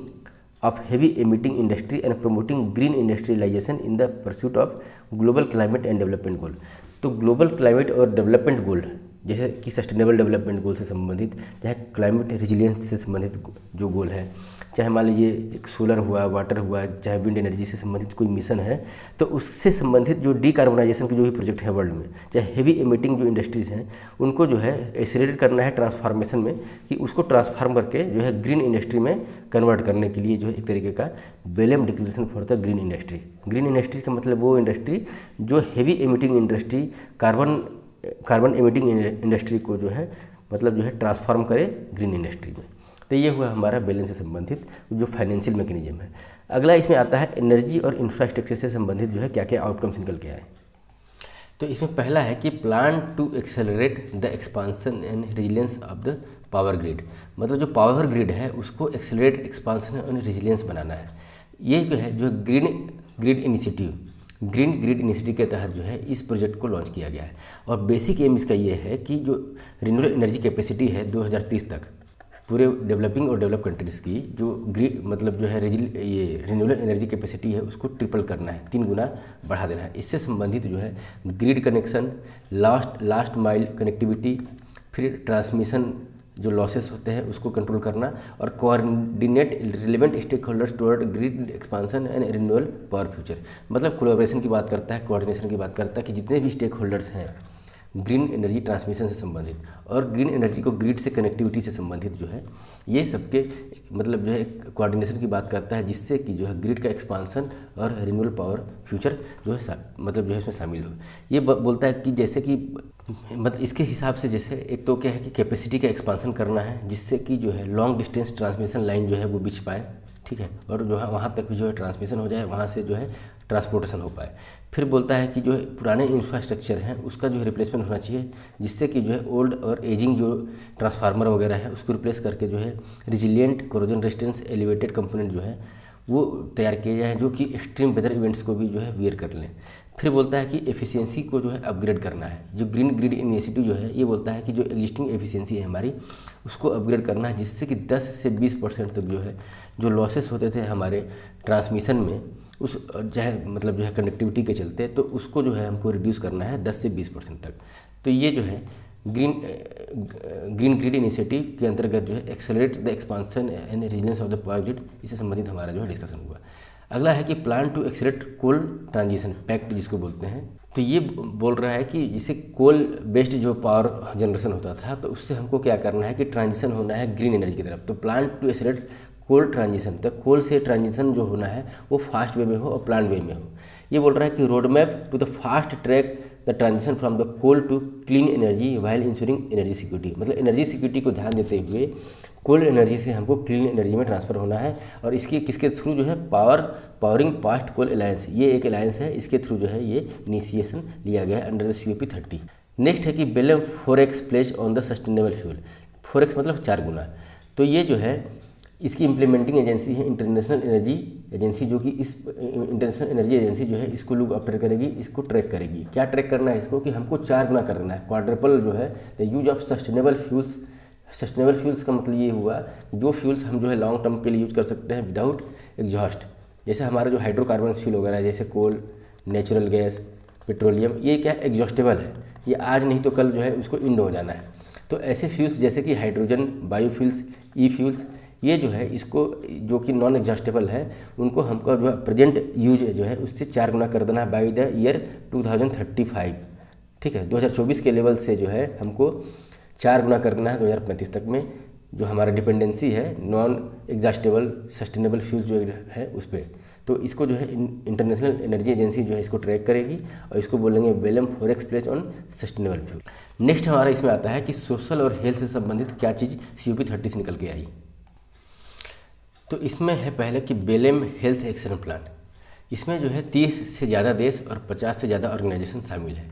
of heavy emitting industry and promoting green industrialization in the pursuit of global climate and development goal. तो ग्लोबल क्लाइमेट और डेवलपमेंट गोल जैसे कि सस्टेनेबल डेवलपमेंट गोल से संबंधित, चाहे क्लाइमेट रेजिलियंस से संबंधित जो गोल है, चाहे मान लीजिए एक सोलर हुआ, वाटर हुआ, चाहे विंड एनर्जी से संबंधित कोई मिशन है, तो उससे संबंधित जो डीकार्बोनाइजेशन के जो भी प्रोजेक्ट है वर्ल्ड में, चाहे हेवी एमिटिंग जो इंडस्ट्रीज़ हैं उनको जो है एक्सेलरेट करना है ट्रांसफॉर्मेशन में, कि उसको ट्रांसफॉर्म करके जो है ग्रीन इंडस्ट्री में कन्वर्ट करने के लिए जो है एक तरीके का बेलेम declaration for the green industry. Green industry का मतलब वो इंडस्ट्री जो heavy emitting industry carbon emitting industry को जो है मतलब जो है ट्रांसफॉर्म करे ग्रीन इंडस्ट्री में। तो ये हुआ हमारा बैलेंस से संबंधित जो फाइनेंशियल मैकेनिज्म है। अगला इसमें आता है एनर्जी और इंफ्रास्ट्रक्चर से संबंधित जो है क्या क्या आउटकम्स निकल के आए। तो इसमें पहला है कि plan to accelerate the expansion and resilience of the power grid, मतलब जो पावर ग्रिड है उसको एक्सेलरेट, एक्सपांसन और रेजिलियंस बनाना है। ये जो है जो ग्रीन ग्रिड इनिशिएटिव के तहत जो है इस प्रोजेक्ट को लॉन्च किया गया है और बेसिक एम इसका ये है कि जो रिन्यूएबल एनर्जी कैपेसिटी है 2030 तक पूरे डेवलपिंग और डेवलप कंट्रीज़ की जो ग्रिड मतलब जो है ये रिन्यूएबल एनर्जी कैपेसिटी है उसको ट्रिपल करना है, 3 गुना बढ़ा देना है। इससे संबंधित जो है grid connection, last mile connectivity, फिर ट्रांसमिशन जो लॉसेस होते हैं उसको कंट्रोल करना और coordinate relevant stakeholders toward grid expansion and renewable power future, मतलब कोलैबोरेशन की बात करता है, कोऑर्डिनेशन की बात करता है कि जितने भी स्टेक होल्डर्स हैं ग्रीन एनर्जी ट्रांसमिशन से संबंधित और ग्रीन एनर्जी को ग्रिड से कनेक्टिविटी से संबंधित जो है ये सबके मतलब जो है कोऑर्डिनेशन की बात करता है, जिससे कि जो है ग्रिड का एक्सपांसन और रिन्यूएबल पावर फ्यूचर जो है मतलब जो है इसमें शामिल हो। ये बोलता है कि जैसे कि मतलब इसके हिसाब से जैसे एक तो क्या है कि कैपेसिटी का एक्सपांसन करना है जिससे कि जो है लॉन्ग डिस्टेंस ट्रांसमिशन लाइन जो है वो बिछ पाए, ठीक है, और जो है वहाँ तक भी जो है ट्रांसमिशन हो जाए, वहाँ से जो है ट्रांसपोर्टेशन हो पाए। फिर बोलता है कि जो है पुराने इंफ्रास्ट्रक्चर हैं उसका जो है रिप्लेसमेंट होना चाहिए, जिससे कि जो है ओल्ड और एजिंग जो ट्रांसफार्मर वगैरह है उसको रिप्लेस करके जो है resilient, corrosion resistance, elevated component जो है वो तैयार किए जाएँ, जो कि एक्सट्रीम वेदर इवेंट्स को भी जो है वियर कर लें। फिर बोलता है कि एफिशिएंसी को जो है अपग्रेड करना है। जो ग्रीन ग्रिड इनिशिएटिव जो है ये बोलता है कि जो एग्जिस्टिंग एफिशिएंसी है हमारी उसको अपग्रेड करना है, जिससे कि 10 से 20% तक जो है जो लॉसेस होते थे हमारे ट्रांसमिशन में उस चाहे मतलब जो है कनेक्टिविटी के चलते, तो उसको जो है हमको रिड्यूस करना है 10 से 20% तक। तो ये जो है ग्रीन ग्रिड इनिशिएटिव के अंतर्गत जो है accelerate the expansion and resilience of the power grid, इससे संबंधित हमारा जो है डिस्कशन हुआ। अगला है कि plan to accelerate coal transition, pact जिसको बोलते हैं। तो ये बोल रहा है कि जिसे कोल बेस्ड जो पावर जनरेशन होता था तो उससे हमको क्या करना है कि ट्रांजिशन होना है ग्रीन एनर्जी की तरफ। तो plan to accelerate coal transition, तो कोल से ट्रांजिशन जो होना है वो फास्ट वे में हो और प्लान वे में हो। ये बोल रहा है कि road map to the fast track the transition from the coal to clean energy while ensuring energy security, मतलब एनर्जी सिक्योरिटी को ध्यान देते हुए कोल एनर्जी से हमको क्लीन एनर्जी में ट्रांसफ़र होना है। और इसके किसके थ्रू जो है पावरिंग पास्ट कोल अलायंस, ये एक अलायंस है, इसके थ्रू जो है ये इनिशिएशन लिया गया है अंडर द COP 30। नेक्स्ट है कि Belem 4x pledge on the sustainable fuel, 4x मतलब 4 गुना। तो ये जो है इसकी इम्प्लीमेंटिंग एजेंसी है इंटरनेशनल एनर्जी एजेंसी, जो कि इस इंटरनेशनल एनर्जी एजेंसी जो है इसको लुक आफ्टर करेगी, इसको ट्रैक करेगी। क्या ट्रैक करना है इसको कि हमको 4 गुना कर देना है, क्वाड्रपल जो है the use of sustainable fuels. Sustainable fuels का मतलब ये हुआ कि जो फ्यूल्स हम जो है लॉन्ग टर्म के लिए यूज कर सकते हैं विदाउट एग्जॉस्ट, जैसे हमारा जो हाइड्रोकार्बन फ्यूल वगैरह है जैसे कोल, नेचुरल गैस, पेट्रोलियम, ये क्या एग्जॉस्टेबल है, ये आज नहीं तो कल जो है उसको इंड हो जाना है। तो ऐसे फ्यूल्स जैसे कि हाइड्रोजन, बायोफ्यूल्स, ई फ्यूल्स, ये जो है इसको जो कि नॉन एग्जॉस्टेबल है उनको हमको जो है प्रेजेंट यूज जो है उससे 4 गुना कर देना है बाई द ईयर 2035। ठीक है, 2024 के लेवल से जो है हमको 4 गुना कर देना है 2035 तक में, जो हमारा डिपेंडेंसी है नॉन एग्जॉस्टेबल सस्टेनेबल फ्यूल जो है उस पर। तो इसको जो है इंटरनेशनल एनर्जी एजेंसी जो है इसको ट्रैक करेगी और इसको बोलेंगे Belem 4x pledge on sustainable fuel. Next हमारा इसमें आता है कि सोशल और हेल्थ से संबंधित क्या चीज़ COP 30 से निकल के आई। तो इसमें है पहले कि बेलम हेल्थ एक्शन प्लान, इसमें जो है 30 से ज़्यादा देश और 50 से ज़्यादा ऑर्गेनाइजेशन शामिल है।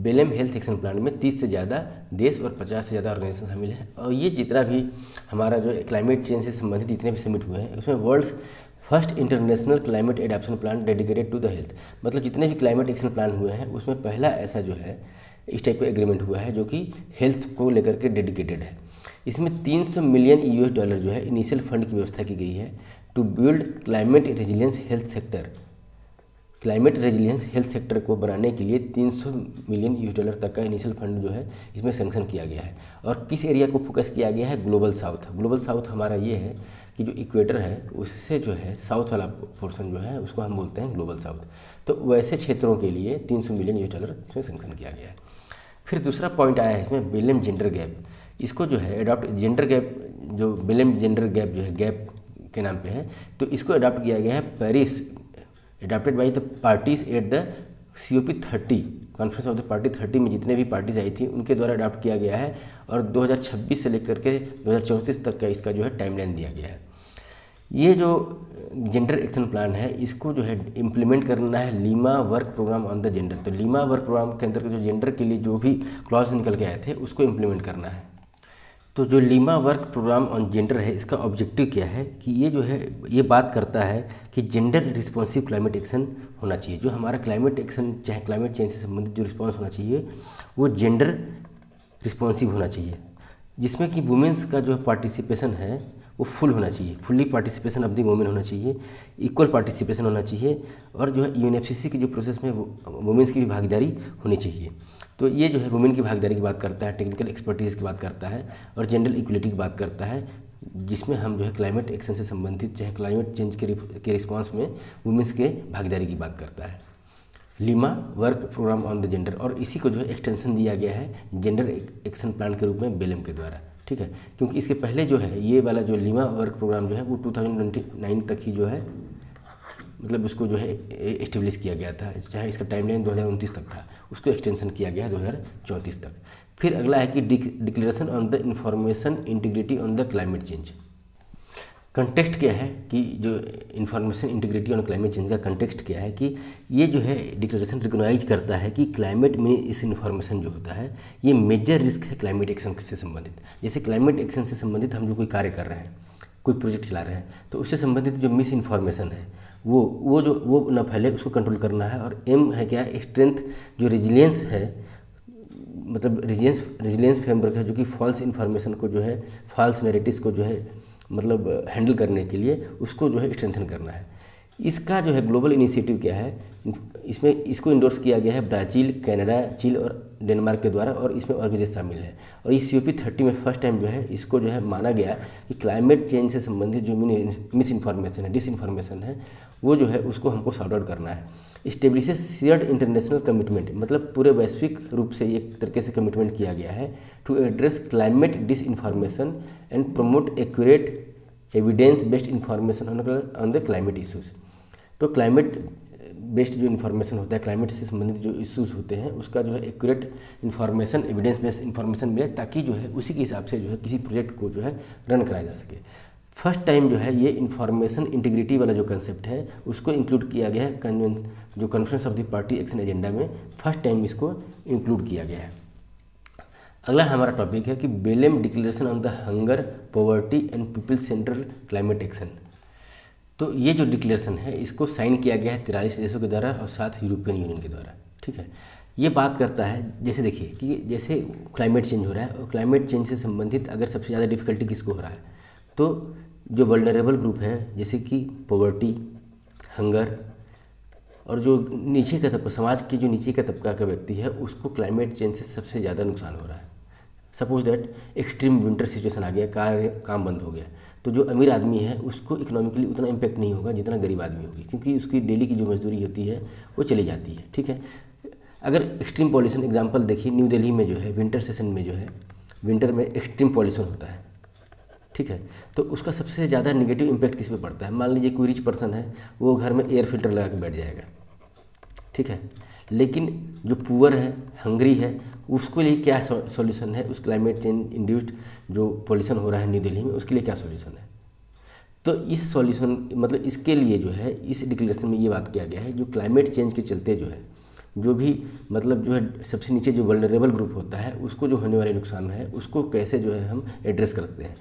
बेलम हेल्थ एक्शन प्लान में 30 से ज़्यादा देश और 50 से ज़्यादा ऑर्गेनाइजेशन शामिल है। और ये जितना भी हमारा जो क्लाइमेट चेंज से संबंधित जितने भी समिट हुए हैं उसमें world's first international climate adaptation plan dedicated to the health, मतलब जितने भी क्लाइमेट एक्शन प्लान हुए हैं उसमें पहला ऐसा जो है इस टाइप का एग्रीमेंट हुआ है जो कि हेल्थ को लेकर के डेडिकेटेड है। इसमें $300 मिलियन जो है इनिशियल फंड की व्यवस्था की गई है to build climate resilience health sector. Climate resilience health sector को बनाने के लिए $300 मिलियन तक का इनिशियल फंड जो है इसमें सैंक्शन किया गया है। और किस एरिया को फोकस किया गया है? Global south. ग्लोबल साउथ हमारा ये है कि जो इक्वेटर है उससे जो है साउथ वाला पोर्शन जो है उसको हम बोलते हैं ग्लोबल साउथ। तो वैसे क्षेत्रों के लिए $300 मिलियन इसमें सैंक्शन किया गया है। फिर दूसरा पॉइंट आया है इसमें बेलम जेंडर गैप। इसको जो है अडॉप्ट जेंडर गैप, जो बेलम जेंडर गैप जो है गैप के नाम पे है, तो इसको अडॉप्ट किया गया है Paris, adopted by the parties at the COP 30 conference of the party 30 में जितने भी पार्टीज आई थी उनके द्वारा अडॉप्ट किया गया है। और 2026 से लेकर के 2034 तक का इसका जो है टाइमलाइन दिया गया है। ये जो जेंडर एक्शन प्लान है इसको जो है इम्प्लीमेंट करना है Lima work programme on the gender. तो लीमा वर्क प्रोग्राम के अंतर्गत जो जेंडर के लिए जो भी क्लॉज निकल के आए थे उसको इम्प्लीमेंट करना है। तो जो Lima work programme on gender है इसका ऑब्जेक्टिव क्या है कि ये जो है ये बात करता है कि जेंडर रिस्पॉन्सिव क्लाइमेट एक्शन होना चाहिए। जो हमारा क्लाइमेट एक्शन चाहे क्लाइमेट चेंज से संबंधित जो रिस्पॉन्स होना चाहिए वो जेंडर रिस्पॉन्सिव होना चाहिए, जिसमें कि वुमेंस का जो पार्टिसिपेशन है वो फुल होना चाहिए, fully participation of the women होना चाहिए, इक्वल पार्टिसिपेशन होना चाहिए। और जो है UNFCCC की जो प्रोसेस में वुमेंस की भी भागीदारी होनी चाहिए। तो ये जो है वुमेन की भागीदारी की बात करता है, टेक्निकल एक्सपर्टीज़ की बात करता है और जेंडर इक्वलिटी की बात करता है, जिसमें हम जो है क्लाइमेट एक्शन से संबंधित चाहे क्लाइमेट चेंज के रिस्पॉन्स में वुमेंस के भागीदारी की बात करता है। Lima work programme on the gender, और इसी को जो है एक्सटेंशन दिया गया है जेंडर एक्शन प्लान के रूप में बेलम के द्वारा। ठीक है, क्योंकि इसके पहले जो है ये वाला जो लीमा वर्क प्रोग्राम जो है वो 2029 तक ही जो है मतलब उसको जो है एस्टेब्लिश किया गया था, चाहे इसका टाइमलाइन 2029 तक था, उसको एक्सटेंशन किया गया है 2034 तक। फिर अगला है कि declaration on the information integrity on the climate change. Context क्या है कि जो information integrity on climate change का कंटेक्स्ट क्या है कि ये जो है डिक्लेरेशन रिकॉग्नाइज करता है कि क्लाइमेट में इस इन्फॉर्मेशन जो होता है ये मेजर रिस्क है क्लाइमेट एक्शन से संबंधित। जैसे क्लाइमेट एक्शन से संबंधित हम जो कोई कार्य कर रहे हैं, कोई प्रोजेक्ट चला रहे हैं, तो उससे संबंधित जो मिस इन्फॉर्मेशन है वो ना फैले, उसको कंट्रोल करना है। और एम है क्या, स्ट्रेंथ जो रेजिलियंस है, मतलब रेजिलियंस फ्रेमवर्क है जो कि फॉल्स इन्फॉर्मेशन को जो है, फॉल्स नैरेटिव्स को जो है मतलब हैंडल करने के लिए उसको जो है स्ट्रेंथन करना है। इसका जो है ग्लोबल इनिशिएटिव क्या है, इसमें इसको इंडोर्स किया गया है ब्राज़ील, कनाडा, चीन और डेनमार्क के द्वारा, और इसमें और भी देश शामिल है। और इस COP30 में फर्स्ट टाइम जो है इसको जो है माना गया कि क्लाइमेट चेंज से संबंधित जो मिस इन्फॉर्मेशन है, डिसइन्फॉर्मेशन है, वो जो है उसको हमको सॉर्ट आउट करना है। इस्टेब्लिशेस शेयर्ड इंटरनेशनल कमिटमेंट, मतलब पूरे वैश्विक रूप से एक तरीके से कमिटमेंट किया गया है to address climate disinformation and promote accurate evidence based information on the climate issues. तो क्लाइमेट बेस्ड जो इन्फॉर्मेशन होता है, क्लाइमेट से संबंधित जो इश्यूज़ होते हैं, उसका जो है accurate information, evidence based information मिले, ताकि जो है उसी के हिसाब से जो है किसी प्रोजेक्ट को जो है रन कराया जा सके। फर्स्ट टाइम जो है ये इन्फॉर्मेशन इंटीग्रिटी वाला जो कंसेप्ट है उसको इंक्लूड किया गया है जो conference of the party action agenda में फर्स्ट टाइम इसको इंक्लूड किया गया है। अगला हमारा टॉपिक है कि बेलेम declaration on the hunger, poverty and people central climate action. तो ये जो डिक्लेरेशन है इसको साइन किया गया है 43 देशों के द्वारा और 7 यूरोपियन यूनियन के द्वारा। ठीक है, ये बात करता है, जैसे देखिए कि जैसे क्लाइमेट चेंज हो रहा है और क्लाइमेट चेंज से संबंधित अगर सबसे ज़्यादा डिफिकल्टी किसको हो रहा है, तो जो वल्नरेबल ग्रुप है जैसे कि पॉवर्टी, हंगर, और जो नीचे का तबका, समाज के जो नीचे का तबका का व्यक्ति है, उसको क्लाइमेट चेंज से सबसे ज़्यादा नुकसान हो रहा है। Suppose that extreme winter situation आ गया, काम बंद हो गया, तो जो अमीर आदमी है उसको इकोनॉमिकली उतना इम्पैक्ट नहीं होगा जितना गरीब आदमी होगी, क्योंकि उसकी डेली की जो मजदूरी होती है वो चली जाती है। ठीक है, अगर एक्सट्रीम पॉल्यूशन एग्जांपल देखिए, न्यू दिल्ली में जो है विंटर सेशन में जो है विंटर में एक्सट्रीम पॉल्यूशन होता है। ठीक है, तो उसका सबसे ज़्यादा नेगेटिव इम्पैक्ट किस पे पड़ता है। मान लीजिए कोई रिच पर्सन है, वो घर में एयर फिल्टर लगा के बैठ जाएगा। ठीक है, लेकिन जो पुअर है, हंगरी है, उसको लिए क्या सॉल्यूशन है, उस क्लाइमेट चेंज इंड्यूस्ड जो पॉल्यूशन हो रहा है न्यू दिल्ली में, उसके लिए क्या सॉल्यूशन है। तो इस सॉल्यूशन मतलब इसके लिए जो है इस डिक्लेरेशन में ये बात किया गया है, जो क्लाइमेट चेंज के चलते जो है जो भी मतलब जो है सबसे नीचे जो वल्नरेबल ग्रुप होता है उसको जो होने वाले नुकसान है उसको कैसे जो है हम एड्रेस कर सकते हैं।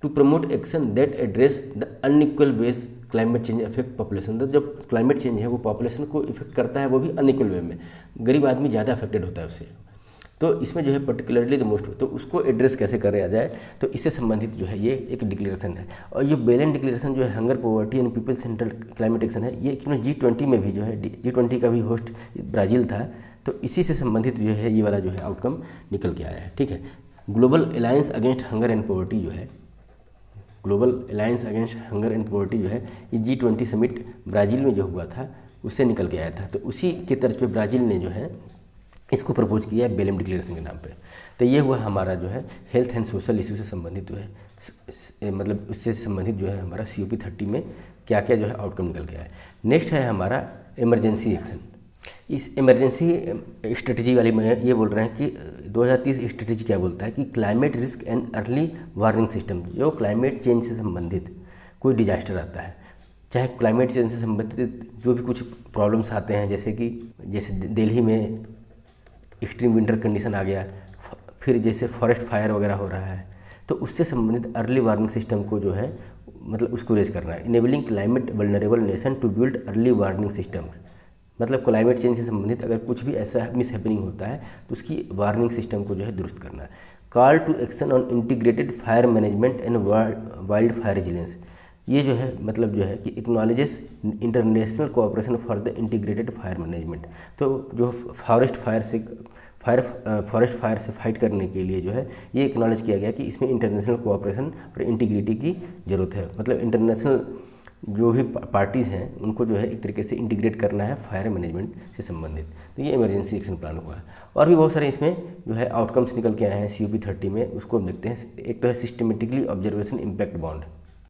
To promote action that address the unequal ways climate change affect population. तो जब क्लाइमेट चेंज है वो पॉपुलेशन को इफेक्ट करता है, वो भी अनइक्वल वे में, गरीब आदमी ज़्यादा अफेक्टेड होता है उससे। तो इसमें जो है पर्टिकुलरली द मोस्ट, तो उसको एड्रेस कैसे करा जाए, तो इससे संबंधित जो है ये एक डिक्लेरेशन है। और ये बेलेन डिक्लेरेशन जो है hunger, poverty and people central climate action है, ये क्योंकि G20 में भी जो है G20 का भी होस्ट ब्राज़ील था, तो इसी से संबंधित जो है ये वाला जो है आउटकम निकल के आया है। ठीक है, global alliance against hunger and poverty जो है, global alliance against hunger and poverty जो है ये G20 समिट ब्राज़ील में जो हुआ था उससे निकल के आया था। तो उसी के तर्ज पे ब्राज़ील ने जो है इसको प्रपोज किया है बेलेम डिक्लेरेशन के नाम पे। तो ये हुआ हमारा जो है हेल्थ एंड सोशल इशू से संबंधित जो है मतलब उससे संबंधित जो है हमारा COP30 में क्या क्या जो है आउटकम निकल के आया है। नेक्स्ट है हमारा इमरजेंसी एक्शन। इस इमरजेंसी स्ट्रेटजी वाली में ये बोल रहे हैं कि 2030 स्ट्रेटजी क्या बोलता है कि climate risk and early warning system. जो क्लाइमेट चेंज से संबंधित कोई डिजास्टर आता है, चाहे क्लाइमेट चेंज से संबंधित जो भी कुछ प्रॉब्लम्स आते हैं, जैसे दिल्ली में एक्सट्रीम विंटर कंडीशन आ गया, फिर जैसे फॉरेस्ट फायर वगैरह हो रहा है, तो उससे संबंधित अर्ली वार्निंग सिस्टम को जो है मतलब उसको रेज करना है। Enabling climate vulnerable nation to build early warning system, मतलब क्लाइमेट चेंज से संबंधित अगर कुछ भी ऐसा मिस हैपनिंग होता है तो उसकी वार्निंग सिस्टम को जो है दुरुस्त करना है। Call to action on integrated fire management and wild fire resilience. ये जो है मतलब जो है कि acknowledges international cooperation for the integrated fire management. तो जो फॉरेस्ट फायर से फाइट करने के लिए जो है ये एक्नॉलेज किया गया कि इसमें इंटरनेशनल कोऑपरेशन और इंटीग्रिटी की ज़रूरत है। मतलब इंटरनेशनल जो भी पार्टीज़ हैं उनको जो है एक तरीके से इंटीग्रेट करना है फायर मैनेजमेंट से संबंधित। तो ये इमरजेंसी एक्शन प्लान हुआ है। और भी बहुत सारे इसमें जो है आउटकम्स निकल के आए हैं COP30 में, उसको देखते हैं। एक तो है सिस्टमेटिकली ऑब्जर्वेशन इम्पैक्ट बॉन्ड।